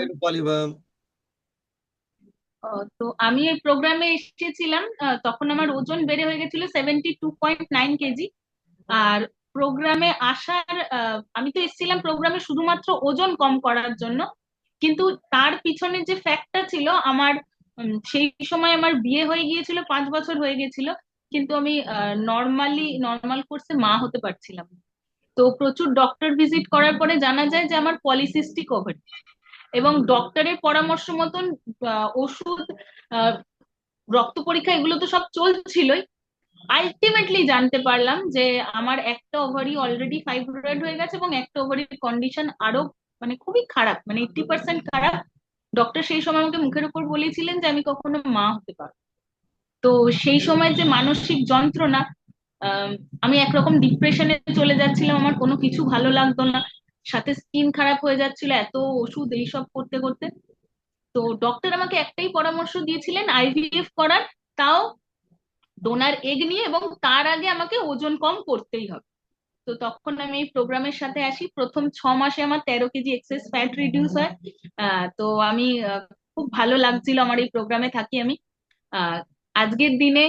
High রূপালী ma'am. তো আমি এই প্রোগ্রামে এসেছিলাম, তখন আমার ওজন বেড়ে হয়ে গেছিল 72.9 কেজি। আর প্রোগ্রামে আসার আমি তো এসেছিলাম প্রোগ্রামে শুধুমাত্র ওজন কম করার জন্য। কিন্তু তার পিছনে যে ফ্যাক্টটা ছিল আমার, সেই সময় আমার বিয়ে হয়ে গিয়েছিল, 5 বছর হয়ে গেছিল, কিন্তু আমি নর্মাল কোর্সে মা হতে পারছিলাম না। তো প্রচুর ডক্টর ভিজিট করার পরে জানা যায় যে আমার পলিসিস্টিক ওভারি, এবং ডক্টরের পরামর্শ মতন ওষুধ, আহ, রক্ত পরীক্ষা এগুলো তো সব চলছিলই। আলটিমেটলি জানতে পারলাম যে আমার একটা ওভারি অলরেডি ফাইব্রয়েড হয়ে গেছে, এবং একটা ওভারির কন্ডিশন আরো মানে খুবই খারাপ, মানে 80% খারাপ। ডক্টর সেই সময় আমাকে মুখের উপর বলেছিলেন যে আমি কখনো মা হতে পারবো না। তো সেই সময় যে মানসিক যন্ত্রণা, আম, আমি একরকম ডিপ্রেশনে চলে যাচ্ছিলাম, আমার কোনো কিছু ভালো লাগতো না, সাথে স্কিন খারাপ হয়ে যাচ্ছিল এত ওষুধ এইসব করতে করতে। তো ডক্টর আমাকে একটাই পরামর্শ দিয়েছিলেন, আইভিএফ করার, তাও ডোনার এগ নিয়ে, এবং তার আগে আমাকে ওজন কম করতেই হবে। তো তখন আমি এই প্রোগ্রামের সাথে আসি, প্রথম 6 মাসে আমার 13 কেজি এক্সেস ফ্যাট রিডিউস হয়। তো আমি খুব ভালো লাগছিল আমার এই প্রোগ্রামে থাকি আমি। আহ, আজকের দিনে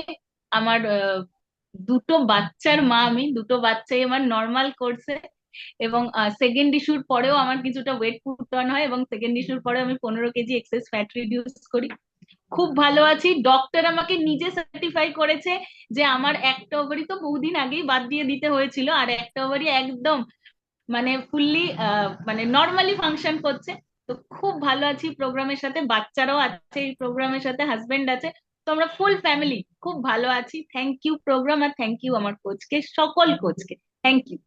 আমার দুটো বাচ্চার মা, আমি দুটো বাচ্চাই আমার নর্মাল করছে, এবং সেকেন্ড ইস্যুর পরেও আমার কিছুটা ওয়েট পুট অন হয়, এবং সেকেন্ড ইস্যুর পরে আমি 15 কেজি এক্সেস ফ্যাট রিডিউস করি। খুব ভালো আছি। ডক্টর আমাকে নিজে সার্টিফাই করেছে যে আমার একটা ওভারি তো বহুদিন আগেই বাদ দিয়ে দিতে হয়েছিল, আর একটা ওভারি একদম মানে ফুললি মানে নর্মালি ফাংশন করছে। তো খুব ভালো আছি প্রোগ্রামের সাথে, বাচ্চারাও আছে এই প্রোগ্রামের সাথে, হাজবেন্ড আছে। তো আমরা ফুল ফ্যামিলি খুব ভালো আছি। থ্যাংক ইউ প্রোগ্রাম, আর থ্যাংক ইউ আমার কোচকে, সকল কোচকে থ্যাংক ইউ।